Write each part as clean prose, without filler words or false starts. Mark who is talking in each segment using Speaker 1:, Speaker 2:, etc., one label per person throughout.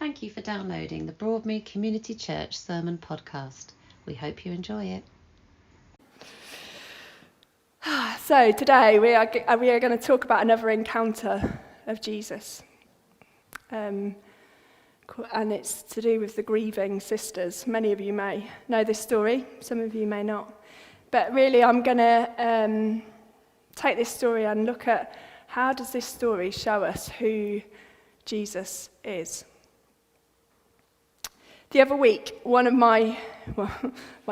Speaker 1: Thank you for downloading the Broadmead Community Church Sermon Podcast. We hope you enjoy it.
Speaker 2: So today we are going to talk about another encounter of Jesus. And it's to do with the Grieving Sisters. Many of you may know this story, some of you may not. But really I'm going to take this story and look at how does this story show us who Jesus is. The other week, my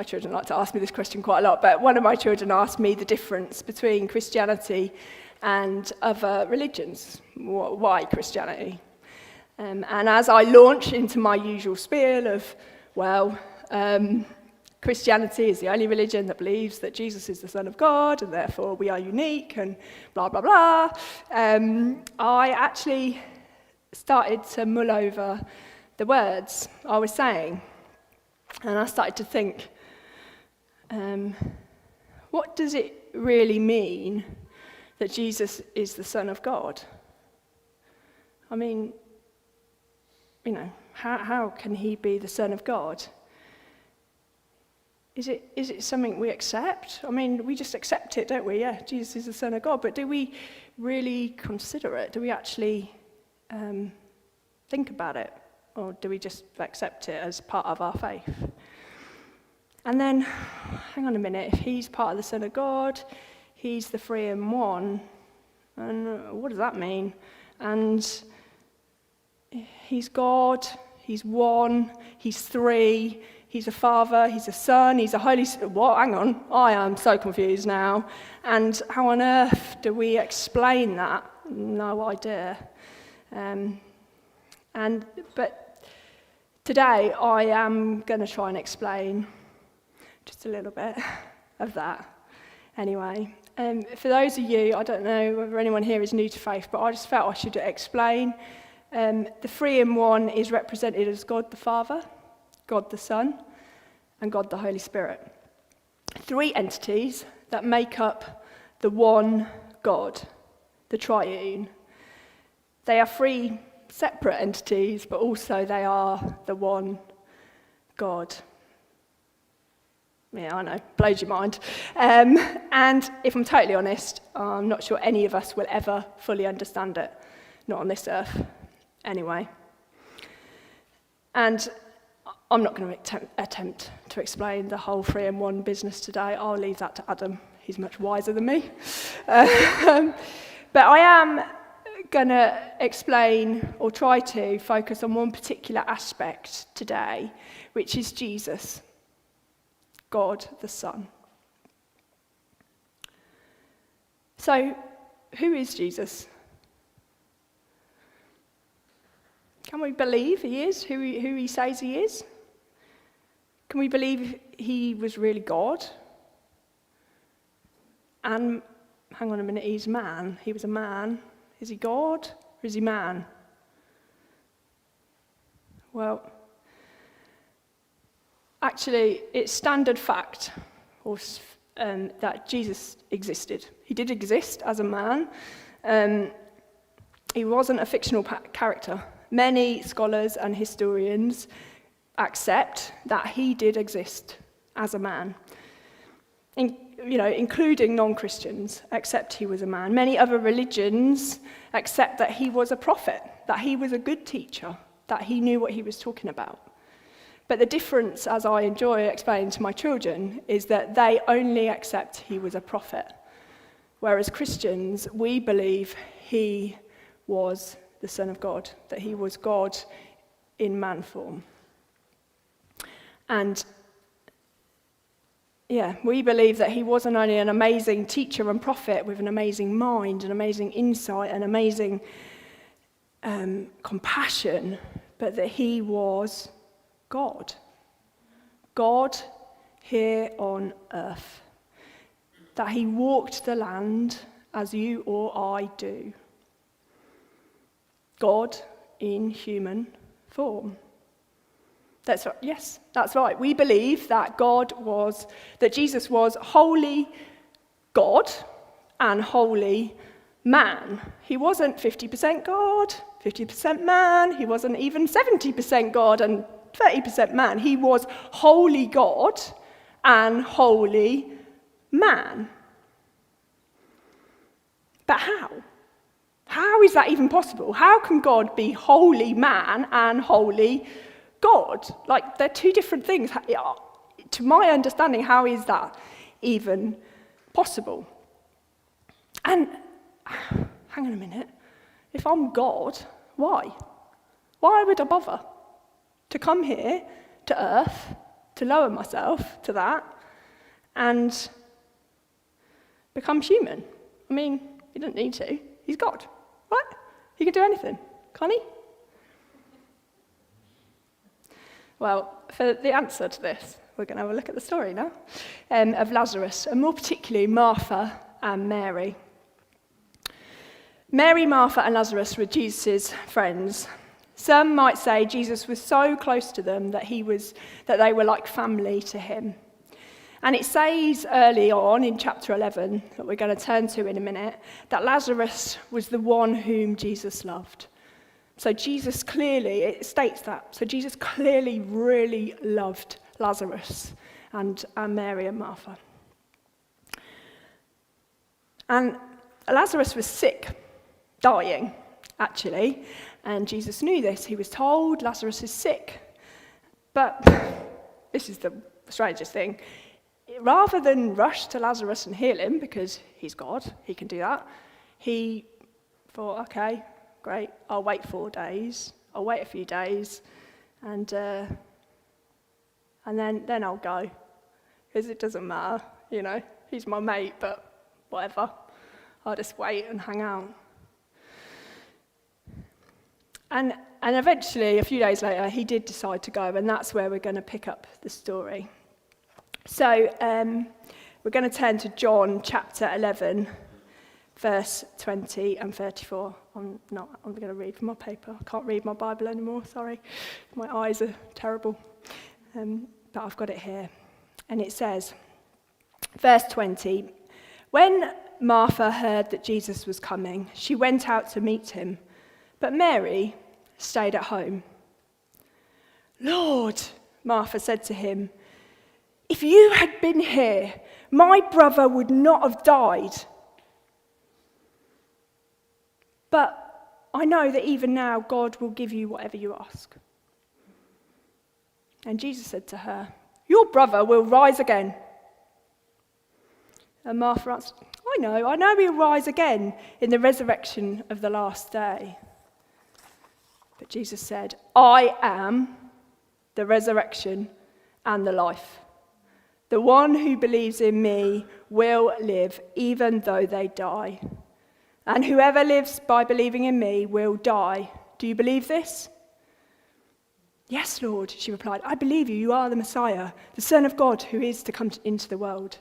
Speaker 2: children like to ask me this question quite a lot, but one of my children asked me the difference between Christianity and other religions. Why Christianity? And as I launch into my usual spiel of, Christianity is the only religion that believes that Jesus is the Son of God, and therefore we are unique, and blah, blah, blah, I actually started to mull over the words I was saying, and I started to think, what does it really mean that Jesus is the Son of God? I mean, how can he be the Son of God? Is it something we accept? I mean, we just accept it, don't we? Yeah, Jesus is the Son of God, but do we really consider it? Do we actually think about it? Or do we just accept it as part of our faith? And then, hang on a minute, if he's part of the Son of God, he's the three in one, and what does that mean? And he's God, he's one, he's three, he's a Father, he's a Son, he's a Holy Spirit. What? Hang on, I am so confused now. And how on earth do we explain that? No idea. But today, I am going to try and explain just a little bit of that. Anyway, for those of you, I don't know whether anyone here is new to faith, but I just felt I should explain. The three in one is represented as God the Father, God the Son, and God the Holy Spirit. Three entities that make up the one God, the triune. They are three separate entities, but also they are the one God. Yeah, I know, blows your mind. And if I'm totally honest, I'm not sure any of us will ever fully understand it. Not on this earth, anyway. And I'm not going to attempt to explain the whole three in one business today. I'll leave that to Adam. He's much wiser than me. But I am going to explain or try to focus on one particular aspect today, which is Jesus, God the Son. So, who is Jesus? Can we believe he is who he says he is? Can we believe he was really God? And hang on a minute, he's man. He was a man. Is he God or is he man? Well, actually, it's standard fact that Jesus existed. He did exist as a man. He wasn't a fictional character. Many scholars and historians accept that he did exist as a man. Including non-Christians, accept he was a man. Many other religions accept that he was a prophet, that he was a good teacher, that he knew what he was talking about. But the difference, as I enjoy explaining to my children, is that they only accept he was a prophet. Whereas Christians, we believe he was the Son of God, that he was God in man form. And we believe that he wasn't only an amazing teacher and prophet with an amazing mind, an amazing insight, an amazing compassion, but that he was God. God here on earth. That he walked the land as you or I do. God in human form. That's right. Yes, that's right. We believe that Jesus was wholly God and wholly man. He wasn't 50% God, 50% man. He wasn't even 70% God and 30% man. He was wholly God and wholly man. But how? How is that even possible? How can God be wholly man and wholly God? Like, they're two different things. To my understanding, how is that even possible? And hang on a minute. If I'm God, why? Why would I bother to come here to earth, to lower myself to that, and become human? I mean, he doesn't need to. He's God, right? He can do anything, can't he? Well, for the answer to this, we're going to have a look at the story now of Lazarus, and more particularly Martha and Mary. Mary, Martha, and Lazarus were Jesus' friends. Some might say Jesus was so close to them that they were like family to him. And it says early on in chapter 11, that we're going to turn to in a minute, that Lazarus was the one whom Jesus loved. So Jesus clearly, it states that, so Jesus clearly really loved Lazarus and Mary and Martha. And Lazarus was sick, dying, actually, and Jesus knew this. He was told Lazarus is sick. But this is the strangest thing. Rather than rush to Lazarus and heal him, because he's God, he can do that, he thought, okay, great, I'll wait 4 days, I'll wait a few days, and then I'll go, because it doesn't matter, he's my mate, but whatever, I'll just wait and hang out. And eventually, a few days later, he did decide to go, and that's where we're going to pick up the story. So we're going to turn to John chapter 11, verse 20 and 34. I'm going to read from my paper. I can't read my Bible anymore, sorry. My eyes are terrible. But I've got it here. And it says, verse 20, when Martha heard that Jesus was coming, she went out to meet him. But Mary stayed at home. Lord, Martha said to him, if you had been here, my brother would not have died. But I know that even now God will give you whatever you ask. And Jesus said to her, your brother will rise again. And Martha answered, I know he'll rise again in the resurrection of the last day. But Jesus said, I am the resurrection and the life. The one who believes in me will live even though they die. And whoever lives by believing in me will die. Do you believe this? Yes, Lord, she replied. I believe you are the Messiah, the Son of God who is to come into the world.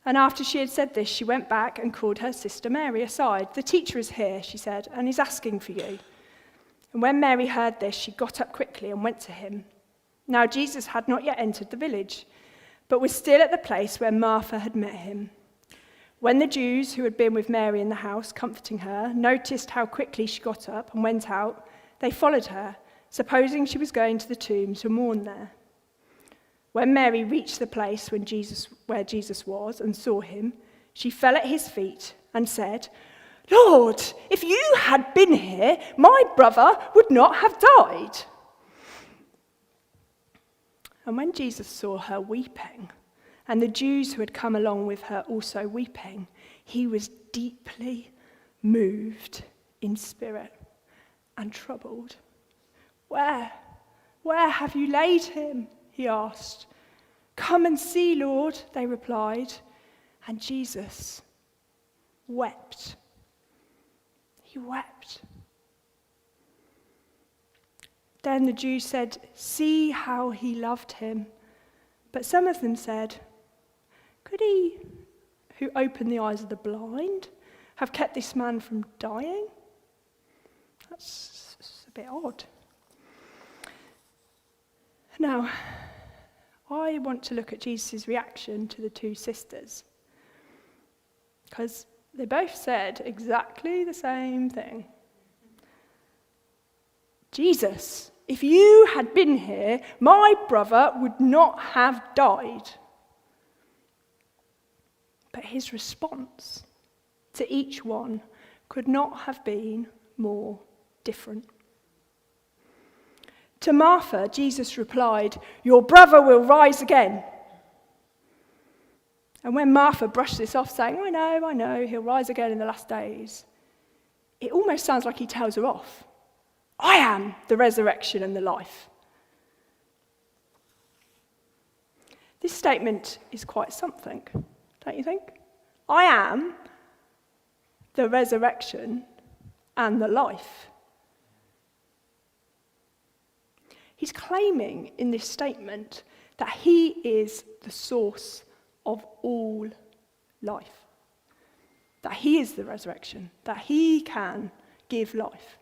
Speaker 2: And after she had said this, she went back and called her sister Mary aside. The teacher is here, she said, and he's asking for you. And when Mary heard this, she got up quickly and went to him. Now Jesus had not yet entered the village, but was still at the place where Martha had met him. When the Jews who had been with Mary in the house, comforting her, noticed how quickly she got up and went out, they followed her, supposing she was going to the tomb to mourn there. When Mary reached the place where Jesus was and saw him, she fell at his feet and said, Lord, if you had been here, my brother would not have died. And when Jesus saw her weeping, and the Jews who had come along with her also weeping, he was deeply moved in spirit and troubled. Where have you laid him? He asked. Come and see, Lord, they replied. And Jesus wept. He wept. Then the Jews said, see how he loved him. But some of them said, could he who opened the eyes of the blind have kept this man from dying? That's a bit odd. Now, I want to look at Jesus' reaction to the two sisters, because they both said exactly the same thing. Jesus, if you had been here, my brother would not have died. But his response to each one could not have been more different. To Martha, Jesus replied, "Your brother will rise again." And when Martha brushed this off, saying, I know, he'll rise again in the last days, it almost sounds like he tells her off. I am the resurrection and the life. This statement is quite something, don't you think? I am the resurrection and the life. He's claiming in this statement that he is the source of all life. That he is the resurrection, that he can give life.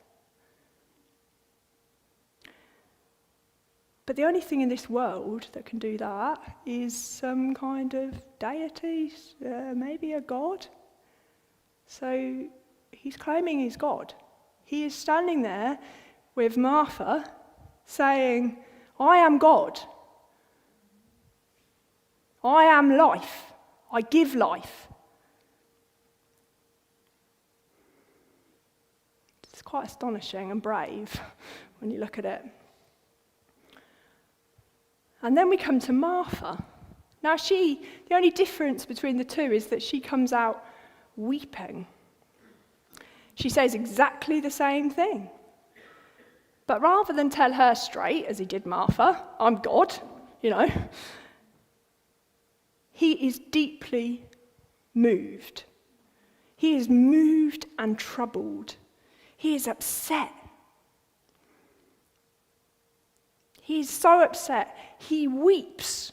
Speaker 2: But the only thing in this world that can do that is some kind of deity, maybe a god. So he's claiming he's God. He is standing there with Martha saying, I am God. I am life. I give life. It's quite astonishing and brave when you look at it. And then we come to Martha. Now the only difference between the two is that she comes out weeping. She says exactly the same thing. But rather than tell her straight, as he did Martha, I'm God, he is deeply moved. He is moved and troubled. He is upset. He is so upset, he weeps.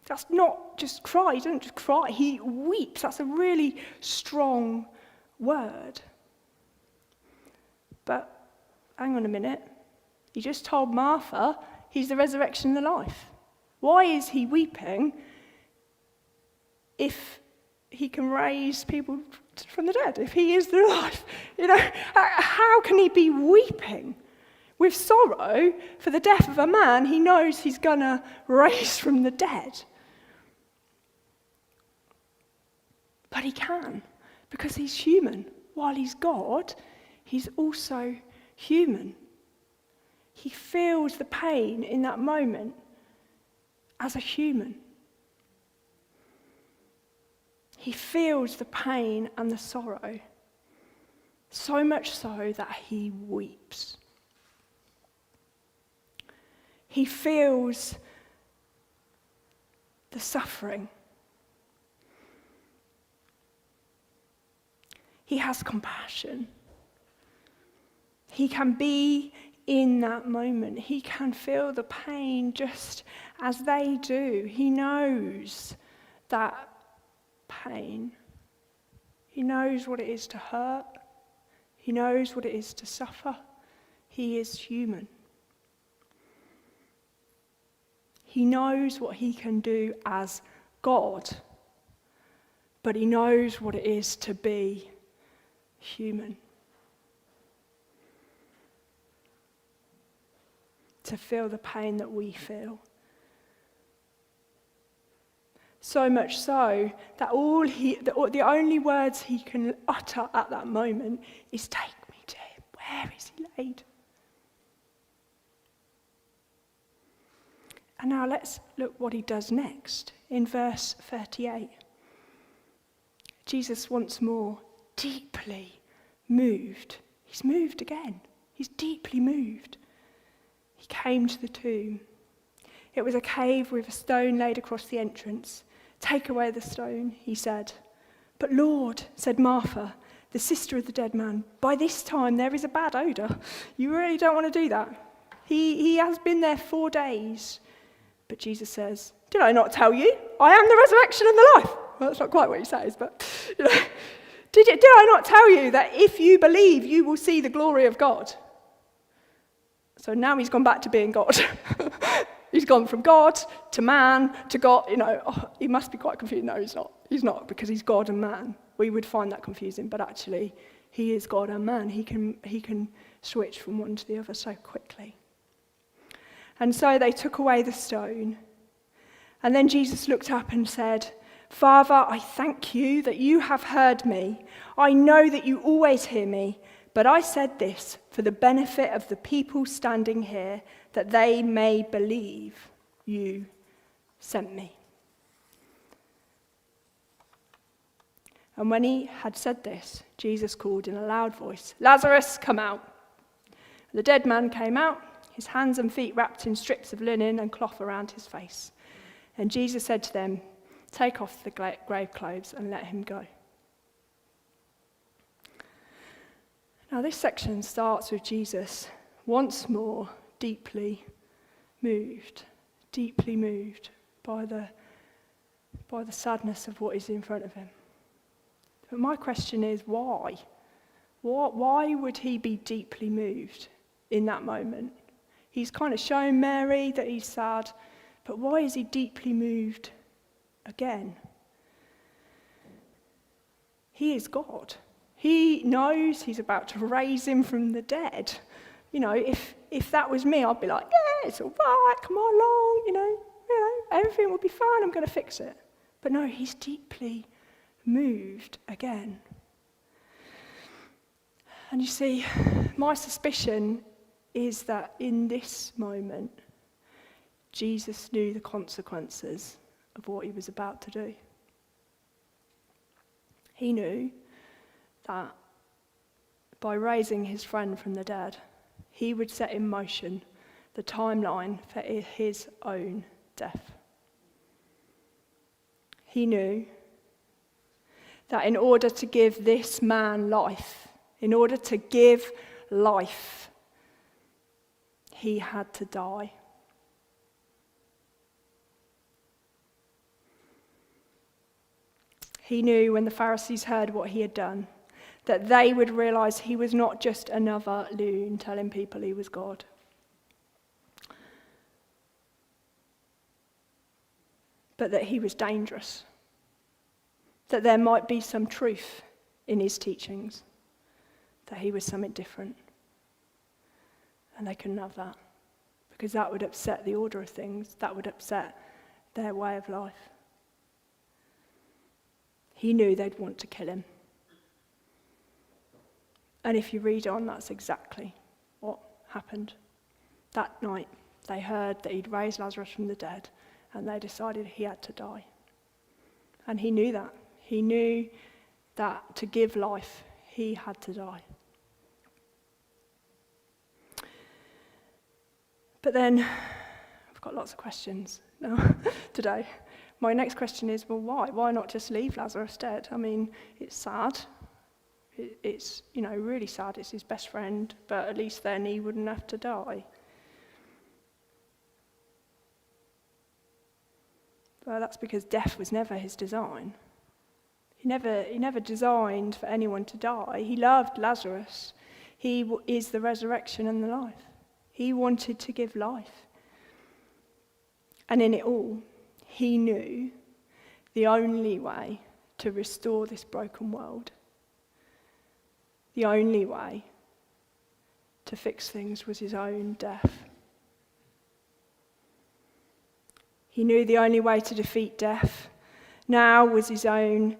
Speaker 2: That's not just cry, he doesn't just cry, he weeps. That's a really strong word. But hang on a minute, he just told Martha he's the resurrection and the life. Why is he weeping if he can raise people from the dead, if he is the life? How can he be weeping? With sorrow for the death of a man he knows he's going to raise from the dead. But he can, because he's human. While he's God, he's also human. He feels the pain in that moment as a human. He feels the pain and the sorrow, so much so that he weeps. He feels the suffering. He has compassion. He can be in that moment. He can feel the pain just as they do. He knows that pain. He knows what it is to hurt. He knows what it is to suffer. He is human. He knows what he can do as God, but he knows what it is to be human. To feel the pain that we feel. So much so that the only words he can utter at that moment is, take me to him. Where is he laid? And now let's look what he does next. In verse 38, Jesus once more, deeply moved. He's moved again. He's deeply moved. He came to the tomb. It was a cave with a stone laid across the entrance. Take away the stone, he said. But Lord, said Martha, the sister of the dead man, by this time there is a bad odour. You really don't want to do that. He has been there 4 days. But Jesus says, did I not tell you? I am the resurrection and the life. Well, that's not quite what he says, but did I not tell you that if you believe, you will see the glory of God? So now he's gone back to being God. He's gone from God to man to God. He must be quite confused. No, he's not. He's not, because he's God and man. We would find that confusing, but actually, he is God and man. He can switch from one to the other so quickly. And so they took away the stone. And then Jesus looked up and said, "Father, I thank you that you have heard me. I know that you always hear me, but I said this for the benefit of the people standing here, that they may believe you sent me." And when he had said this, Jesus called in a loud voice, "Lazarus, come out." The dead man came out, his hands and feet wrapped in strips of linen and cloth around his face. And Jesus said to them, "Take off the grave clothes and let him go." Now this section starts with Jesus once more deeply moved by the sadness of what is in front of him. But my question is, why? Why would he be deeply moved in that moment? He's kind of shown Mary that he's sad, but why is he deeply moved again? He is God. He knows he's about to raise him from the dead. You know, if that was me, I'd be like, yeah, it's all right, come on along, you know, everything will be fine, I'm going to fix it. But no, he's deeply moved again. And you see, my suspicion is that in this moment, Jesus knew the consequences of what he was about to do. He knew that by raising his friend from the dead, he would set in motion the timeline for his own death. He knew that in order to give this man life, in order to give life, he had to die. He knew when the Pharisees heard what he had done, that they would realize he was not just another loon telling people he was God. But that he was dangerous. That there might be some truth in his teachings. That he was something different. And they couldn't have that. Because that would upset the order of things. That would upset their way of life. He knew they'd want to kill him. And if you read on, that's exactly what happened. That night, they heard that he'd raised Lazarus from the dead, and they decided he had to die. And he knew that. He knew that to give life, he had to die. But then, I've got lots of questions now today. My next question is, well, why? Why not just leave Lazarus dead? I mean, it's sad. It's, really sad. It's his best friend, but at least then he wouldn't have to die. Well, that's because death was never his design. He never designed for anyone to die. He loved Lazarus. He is the resurrection and the life. He wanted to give life. And in it all, he knew the only way to restore this broken world, the only way to fix things was his own death. He knew the only way to defeat death now was his own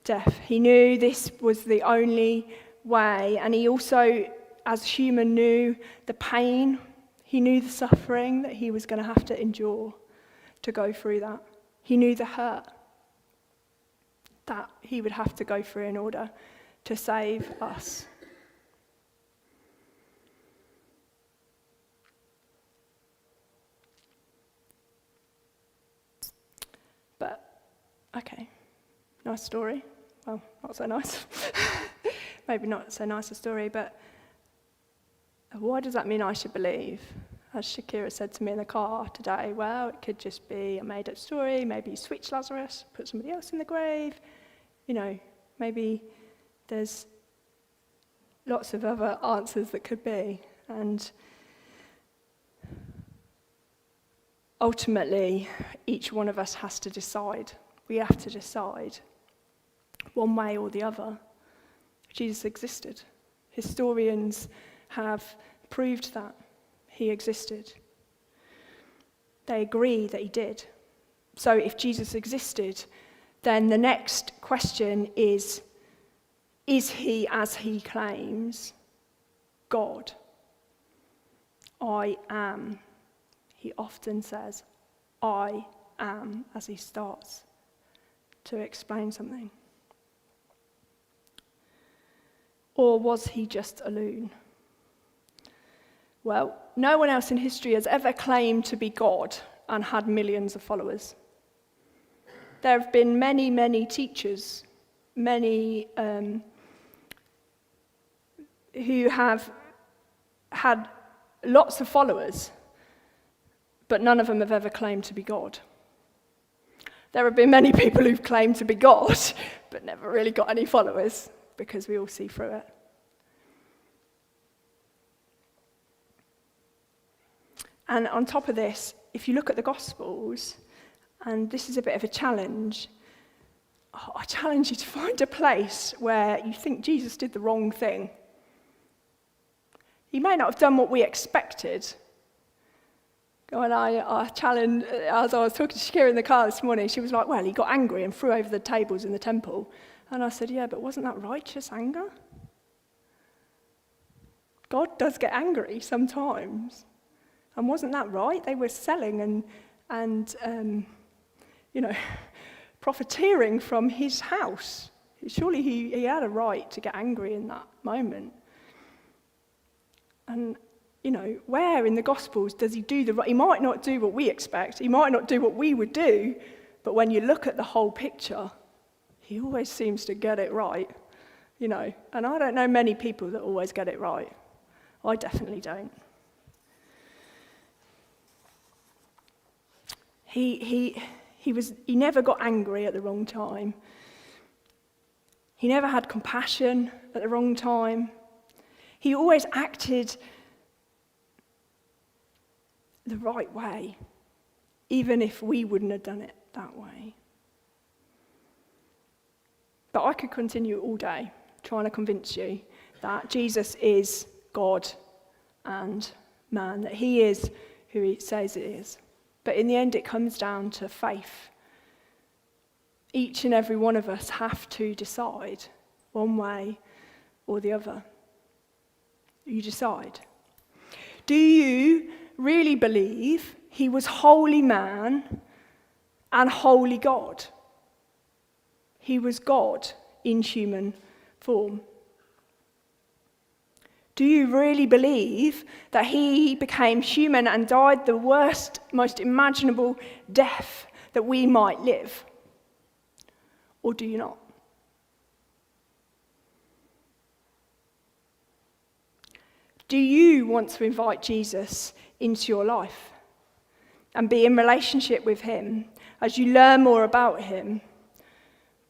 Speaker 2: death. He knew this was the only way, and he also, as human, knew the pain. He knew the suffering that he was going to have to endure to go through that. He knew the hurt that he would have to go through in order to save us. But, okay, nice story. Well, not so nice. Maybe not so nice a story, but why does that mean I should believe? As Shakira said to me in the car today, well, it could just be a made-up story. Maybe you switch Lazarus, put somebody else in the grave. Maybe there's lots of other answers that could be. And ultimately, each one of us has to decide. We have to decide one way or the other. Jesus existed. Historians have proved that he existed. They agree that he did. So if Jesus existed, then the next question is he, as he claims, God? I am. He often says, I am, as he starts to explain something. Or was he just a loon? Well, no one else in history has ever claimed to be God and had millions of followers. There have been many, many teachers, many who have had lots of followers, but none of them have ever claimed to be God. There have been many people who've claimed to be God, but never really got any followers, because we all see through it. And on top of this, if you look at the Gospels, and this is a bit of a challenge, I challenge you to find a place where you think Jesus did the wrong thing. He may not have done what we expected. And I challenged, as I was talking to Shakira in the car this morning, she was like, well, he got angry and threw over the tables in the temple. And I said, yeah, but wasn't that righteous anger? God does get angry sometimes. And wasn't that right? They were selling and profiteering from his house. Surely he had a right to get angry in that moment. And, where in the Gospels does he do the right? He might not do what we expect. He might not do what we would do. But when you look at the whole picture, he always seems to get it right. And I don't know many people that always get it right. I definitely don't. He never got angry at the wrong time. He never had compassion at the wrong time. He always acted the right way, even if we wouldn't have done it that way. But I could continue all day trying to convince you that Jesus is God and man, that he is who he says he is. But in the end, it comes down to faith. Each and every one of us have to decide one way or the other. You decide. Do you really believe he was wholly man and wholly God? He was God in human form. Do you really believe that he became human and died the worst, most imaginable death that we might live? Or do you not? Do you want to invite Jesus into your life and be in relationship with him as you learn more about him?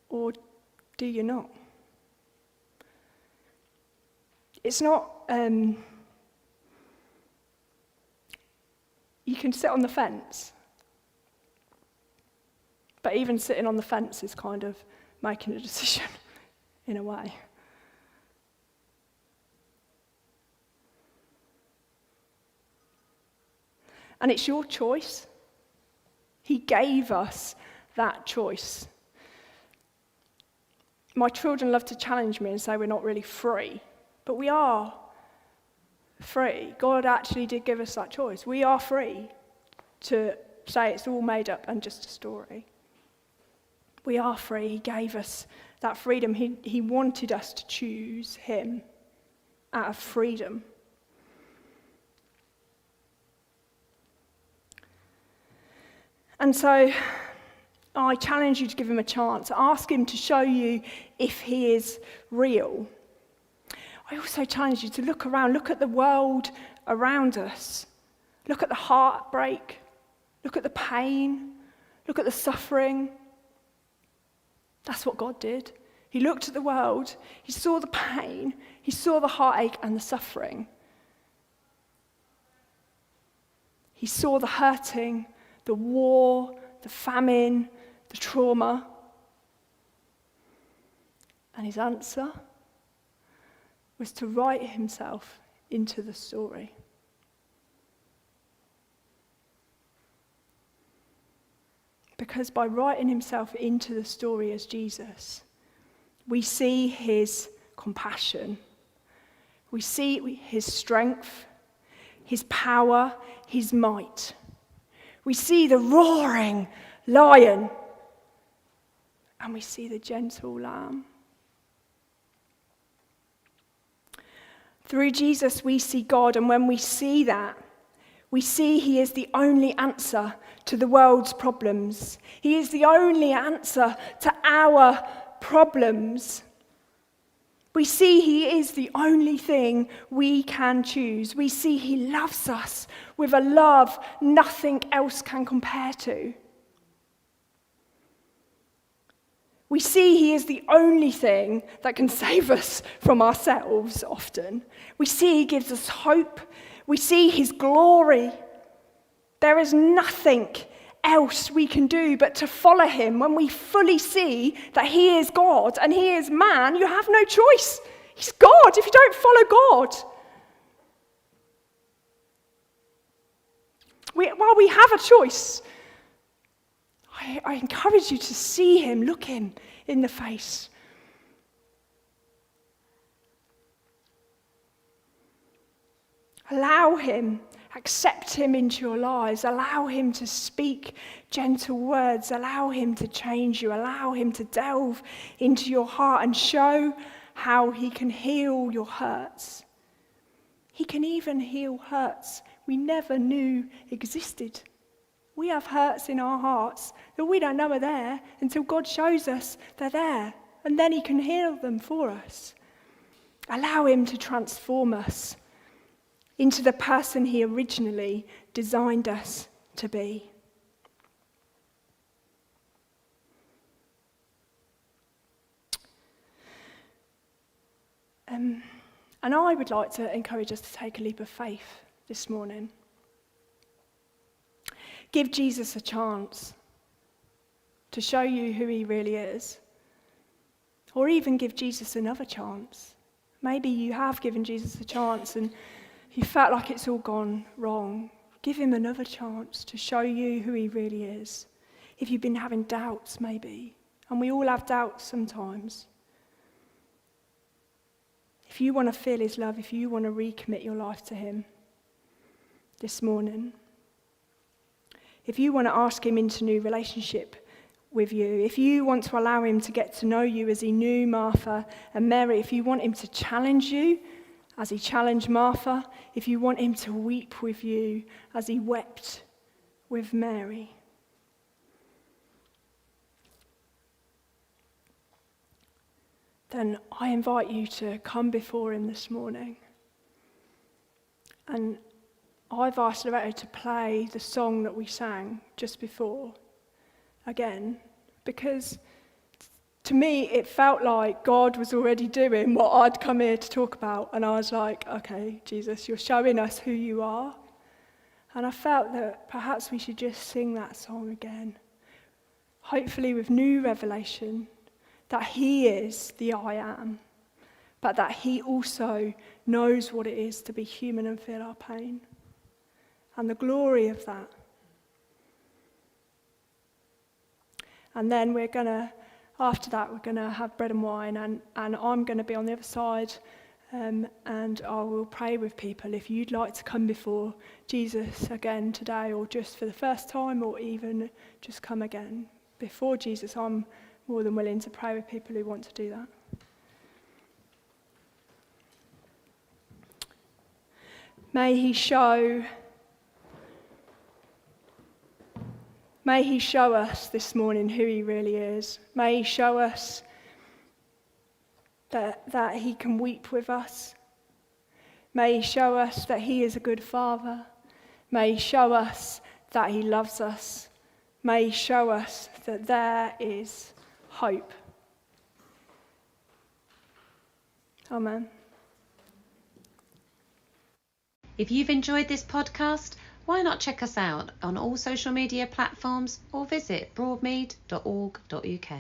Speaker 2: Or do you not? It's not, you can sit on the fence, but even sitting on the fence is kind of making a decision in a way. And it's your choice. He gave us that choice. My children love to challenge me and say we're not really free, but we are free. God actually did give us that choice. We are free to say it's all made up and just a story. We are free. He gave us that freedom. He wanted us to choose him out of freedom. And so I challenge you to give him a chance. Ask him to show you if he is real. I also challenge you to look around, look at the world around us. Look at the heartbreak, look at the pain, look at the suffering. That's what God did. He looked at the world, he saw the pain, he saw the heartache and the suffering. He saw the hurting, the war, the famine, the trauma. And his answer was to write himself into the story. Because by writing himself into the story as Jesus, we see his compassion, we see his strength, his power, his might. We see the roaring lion, and we see the gentle lamb. Through Jesus, we see God, and when we see that, we see he is the only answer to the world's problems. He is the only answer to our problems. We see he is the only thing we can choose. We see he loves us with a love nothing else can compare to. We see he is the only thing that can save us from ourselves often. We see he gives us hope. We see his glory. There is nothing else we can do but to follow him. When we fully see that he is God and he is man, you have no choice. He's God if you don't follow God. While we have a choice, I encourage you to see him, look him in the face. Allow him, accept him into your lives. Allow him to speak gentle words. Allow him to change you. Allow him to delve into your heart and show how he can heal your hurts. He can even heal hurts we never knew existed. We have hurts in our hearts that we don't know are there until God shows us they're there, and then he can heal them for us. Allow him to transform us into the person he originally designed us to be. And I would like to encourage us to take a leap of faith this morning. Give Jesus a chance to show you who he really is. Or even give Jesus another chance. Maybe you have given Jesus a chance and you felt like it's all gone wrong. Give him another chance to show you who he really is. If you've been having doubts, maybe. And we all have doubts sometimes. If you want to feel his love, if you want to recommit your life to him this morning, if you want to ask him into new relationship with you, if you want to allow him to get to know you as he knew Martha and Mary, if you want him to challenge you as he challenged Martha, if you want him to weep with you as he wept with Mary, then I invite you to come before him this morning. And I've asked Loretta to play the song that we sang just before again, because to me it felt like God was already doing what I'd come here to talk about, and I was like, okay, Jesus, you're showing us who you are. And I felt that perhaps we should just sing that song again, hopefully with new revelation, that he is the I am, but that he also knows what it is to be human and feel our pain. And the glory of that. And then after that, we're going to have bread and wine, and I'm going to be on the other side, and I will pray with people. If you'd like to come before Jesus again today, or just for the first time, or even just come again before Jesus, I'm more than willing to pray with people who want to do that. May he show us this morning who he really is. May he show us that he can weep with us. May he show us that he is a good father. May he show us that he loves us. May he show us that there is hope. Amen.
Speaker 1: If you've enjoyed this podcast, why not check us out on all social media platforms or visit broadmead.org.uk.